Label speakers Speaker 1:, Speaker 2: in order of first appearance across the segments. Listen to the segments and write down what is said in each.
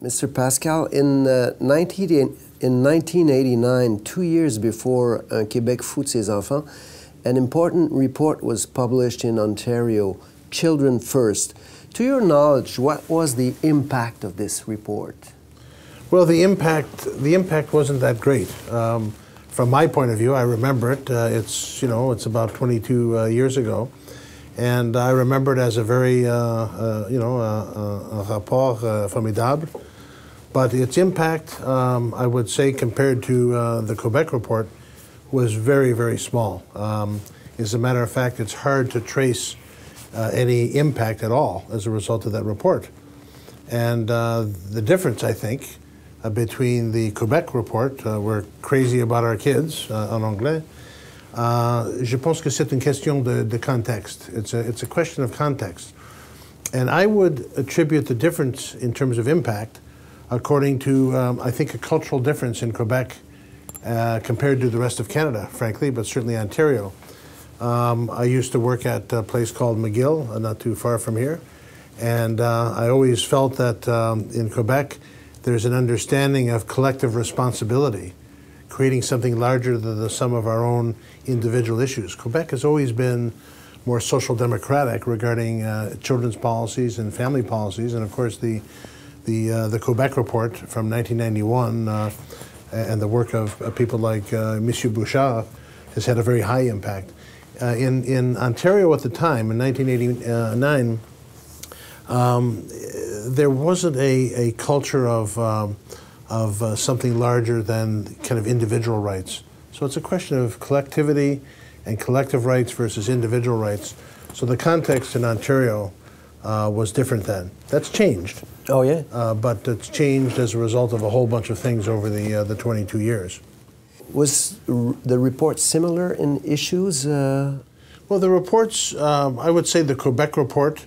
Speaker 1: Mr. Pascal, in 1989, 2 years before Un Québec fou de ses enfants, an important report was published in Ontario, Children First. To your knowledge, what was the impact of this report?
Speaker 2: Well, the impact wasn't that great. From my point of view, I remember it. It's about 22 years ago, and I remember it as a very un rapport formidable. But its impact, I would say, compared to the Quebec report, was very, very small. As a matter of fact, it's hard to trace any impact at all as a result of that report. And the difference, I think, between the Quebec report, we're crazy about our kids, en anglais, je pense que c'est une question de contexte. It's a question of context. And I would attribute the difference in terms of impact according to, I think, a cultural difference in Quebec compared to the rest of Canada, frankly, but certainly Ontario. I used to work at a place called McGill, not too far from here, and I always felt that in Quebec, there's an understanding of collective responsibility, creating something larger than the sum of our own individual issues. Quebec has always been more social democratic regarding children's policies and family policies, and of course the Quebec report from 1991 and the work of people like Monsieur Bouchard has had a very high impact. In Ontario at the time, in 1989, there wasn't a culture of something larger than kind of individual rights. So it's a question of collectivity and collective rights versus individual rights. So the context in Ontario was different then. That's changed.
Speaker 1: Oh, yeah?
Speaker 2: But it's changed as a result of a whole bunch of things over the 22 years.
Speaker 1: Was the report similar in issues?
Speaker 2: Well, the reports, I would say the Quebec report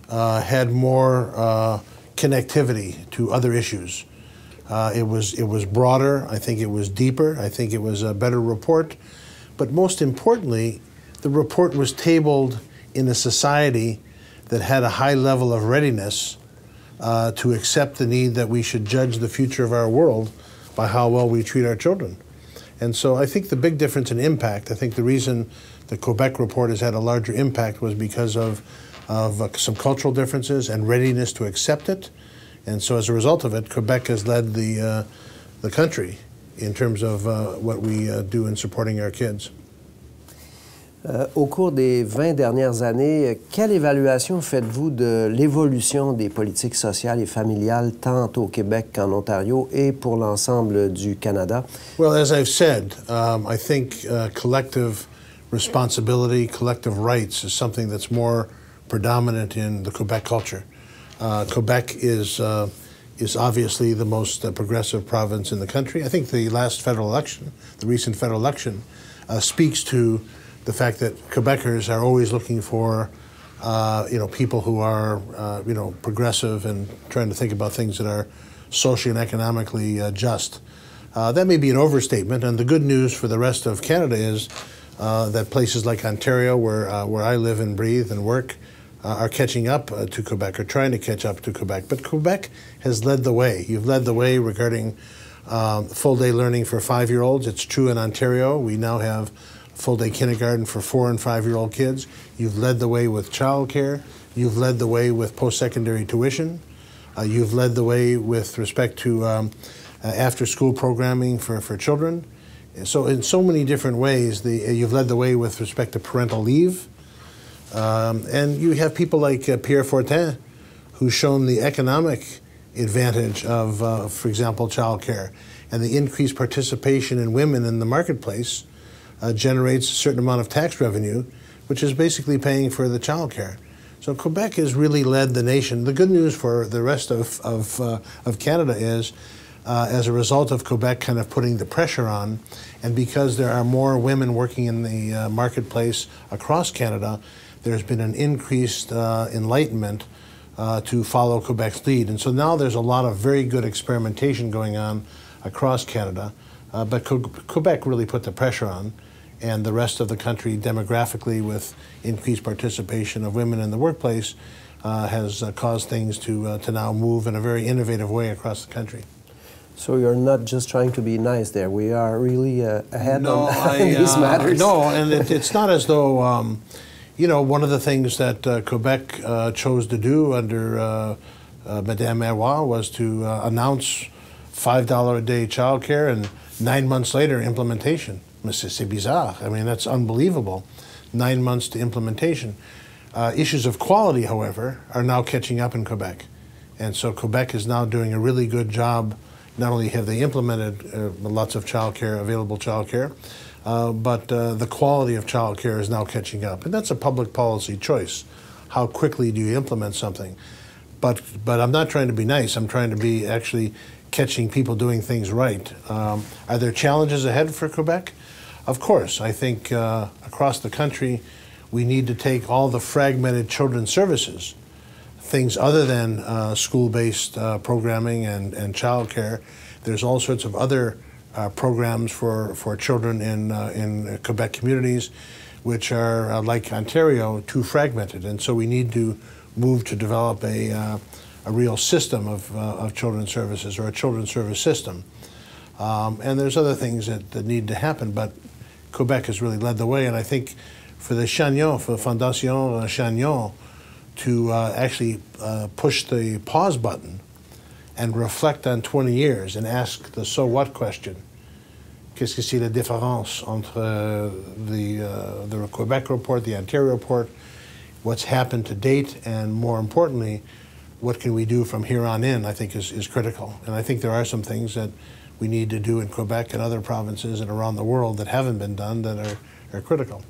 Speaker 2: had more connectivity to other issues. It was broader. I think it was deeper. I think it was a better report. But most importantly, the report was tabled in a society that had a high level of readiness to accept the need that we should judge the future of our world by how well we treat our children. And so I think the big difference in impact, I think the reason the Quebec report has had a larger impact was because of some cultural differences and readiness to accept it. And so as a result of it, Quebec has led the country in terms of what we do in supporting our kids.
Speaker 1: Au cours des 20 dernières années, quelle évaluation faites-vous de l'évolution des politiques sociales et familiales tant au Québec qu'en Ontario et pour l'ensemble du Canada?
Speaker 2: Well, as I've said, I think collective responsibility, collective rights is something that's more predominant in the Quebec culture. Quebec is obviously the most progressive province in the country. I think the last federal election, the recent federal election, speaks to the fact that Quebecers are always looking for, people who are, progressive and trying to think about things that are socially and economically just. That may be an overstatement, and the good news for the rest of Canada is that places like Ontario, where I live and breathe and work, are catching up to Quebec, or trying to catch up to Quebec. But Quebec has led the way. You've led the way regarding full-day learning for 5-year-olds. It's true in Ontario. We now have full-day kindergarten for 4- and 5-year-old kids. You've led the way with childcare. You've led the way with post-secondary tuition. You've led the way with respect to after-school programming for children. So in so many different ways, you've led the way with respect to parental leave. And you have people like Pierre Fortin, who's shown the economic advantage of, for example, childcare, and the increased participation in women in the marketplace generates a certain amount of tax revenue, which is basically paying for the child care. So Quebec has really led the nation. The good news for the rest of Canada is, as a result of Quebec kind of putting the pressure on, and because there are more women working in the marketplace across Canada, there's been an increased enlightenment to follow Quebec's lead. And so now there's a lot of very good experimentation going on across Canada, but Quebec really put the pressure on, and the rest of the country demographically with increased participation of women in the workplace has caused things to now move in a very innovative way across the country.
Speaker 1: So you're not just trying to be nice there. We are really ahead on these matters.
Speaker 2: No, and it's not as though, you know, one of the things that Quebec chose to do under Madame Marois was to announce $5 a day childcare, and 9 months later, implementation. C'est bizarre. I mean, that's unbelievable. 9 months to implementation. Issues of quality, however, are now catching up in Quebec. And so Quebec is now doing a really good job. Not only have they implemented lots of available childcare, but the quality of childcare is now catching up. And that's a public policy choice. How quickly do you implement something? But I'm not trying to be nice. I'm trying to be actually catching people doing things right. Are there challenges ahead for Quebec? Of course. I think across the country, we need to take all the fragmented children's services, things other than school-based programming and childcare. There's all sorts of other programs for children in Quebec communities, which are, like Ontario, too fragmented. And so we need to move to develop a real system of children's services, or a children's service system. And there's other things that need to happen, but Quebec has really led the way. And I think for the Chagnon, for Fondation Chagnon, to actually push the pause button and reflect on 20 years and ask the so what question. Qu'est-ce que c'est la différence entre the Quebec report, the Ontario report, what's happened to date, and more importantly, what can we do from here on in, I think is critical. And I think there are some things that we need to do in Quebec and other provinces and around the world that haven't been done that are critical.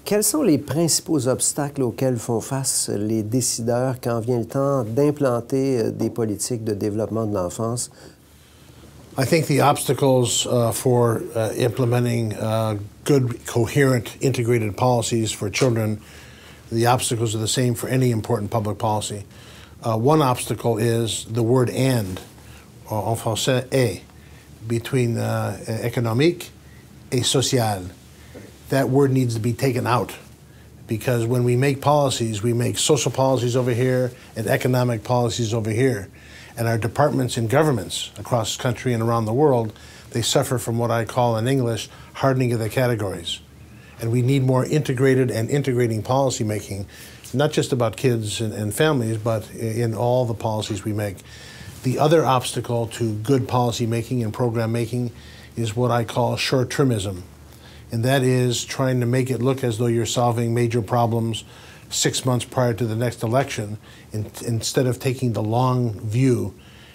Speaker 1: Quels sont les principaux obstacles auxquels font face les décideurs quand vient le temps d'implanter des politiques de développement de l'enfance?
Speaker 2: I think the obstacles for implementing good, coherent, integrated policies for children, the obstacles are the same for any important public policy. One obstacle is the word and, en français, et, between économique et social. That word needs to be taken out, because when we make policies, we make social policies over here and economic policies over here. And our departments and governments across the country and around the world, they suffer from what I call in English hardening of the categories. And we need more integrated and integrating policy making, not just about kids and families, but in all the policies we make. The other obstacle to good policy making and program making is what I call short-termism. And that is trying to make it look as though you're solving major problems 6 months prior to the next election, instead of taking the long view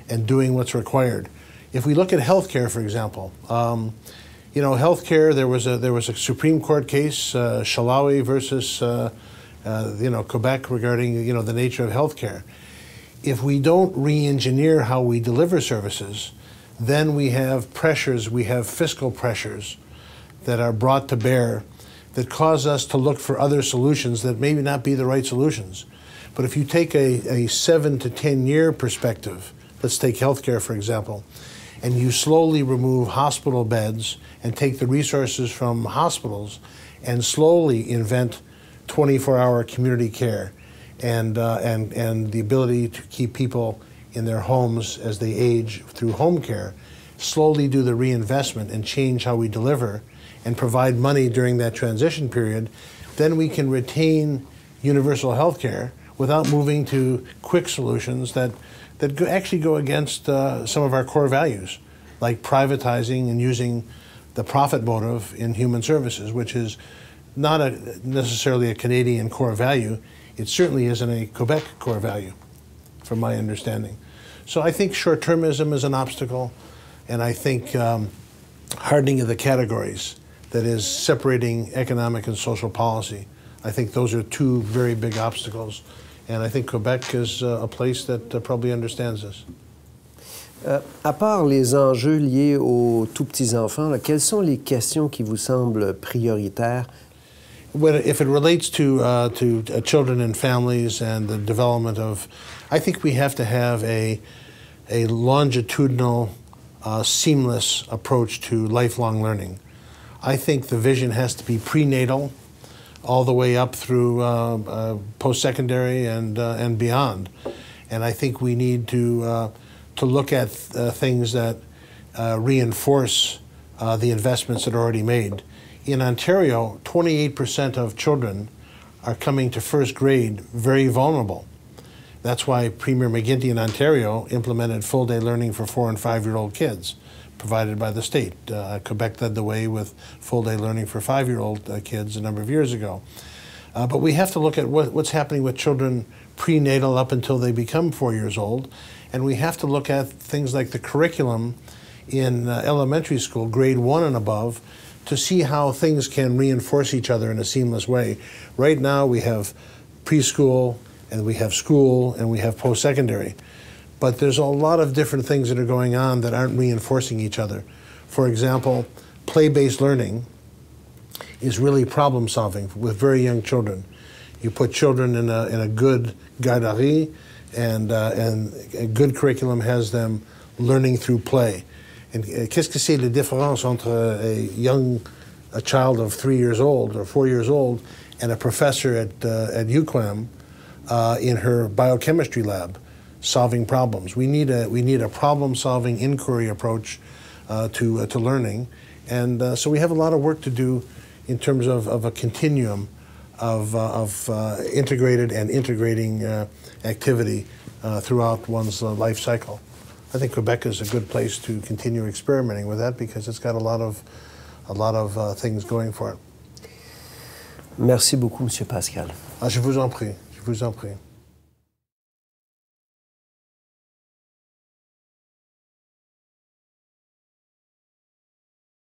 Speaker 2: and doing what's required. If we look at healthcare, for example, you know, healthcare, there was a Supreme Court case, Shalawi versus you know, Quebec, regarding, you know, the nature of healthcare. If we don't re-engineer how we deliver services, then we have pressures, we have fiscal pressures that are brought to bear that cause us to look for other solutions that maybe not be the right solutions. But if you take a 7 to 10 year perspective, let's take healthcare for example, and you slowly remove hospital beds and take the resources from hospitals and slowly invent 24-hour community care and the ability to keep people in their homes as they age through home care, slowly do the reinvestment and change how we deliver and provide money during that transition period, then we can retain universal health care without moving to quick solutions that actually go against some of our core values, like privatizing and using the profit motive in human services, which is not necessarily a Canadian core value. It certainly isn't a Quebec core value, from my understanding. So I think short-termism is an obstacle, and I think hardening of the categories, that is separating economic and social policy. I think those are two very big obstacles, and I think Quebec is a place that probably understands this.
Speaker 1: À part les enjeux liés aux tout petits enfants, là, quelles sont les questions qui vous semblent prioritaires?
Speaker 2: If it relates to children and families and the development of, I think we have to have a longitudinal, seamless approach to lifelong learning. I think the vision has to be prenatal, all the way up through post-secondary and beyond. And I think we need to look at things that reinforce the investments that are already made. In Ontario, 28% of children are coming to first grade very vulnerable. That's why Premier McGuinty in Ontario implemented full-day learning for 4- and 5-year-old kids, provided by the state. Quebec led the way with full-day learning for 5-year-old kids a number of years ago. But we have to look at what's happening with children prenatal up until they become 4 years old, and we have to look at things like the curriculum in elementary school, grade 1 and above, to see how things can reinforce each other in a seamless way. Right now we have preschool, and we have school, and we have post-secondary. But there's a lot of different things that are going on that aren't reinforcing each other. For example, play-based learning is really problem-solving with very young children. You put children in a good garderie, and a good curriculum has them learning through play. And qu'est-ce que c'est la différence entre a child of 3 years old or 4 years old and a professor at UQAM in her biochemistry lab solving problems? We need a problem-solving inquiry approach to learning, and so we have a lot of work to do in terms of a continuum of integrated and integrating activity throughout one's life cycle. I think Quebec is a good place to continue experimenting with that because it's got a lot of things going for it.
Speaker 1: Merci beaucoup, Monsieur Pascal.
Speaker 2: Je vous en prie. Je vous en prie.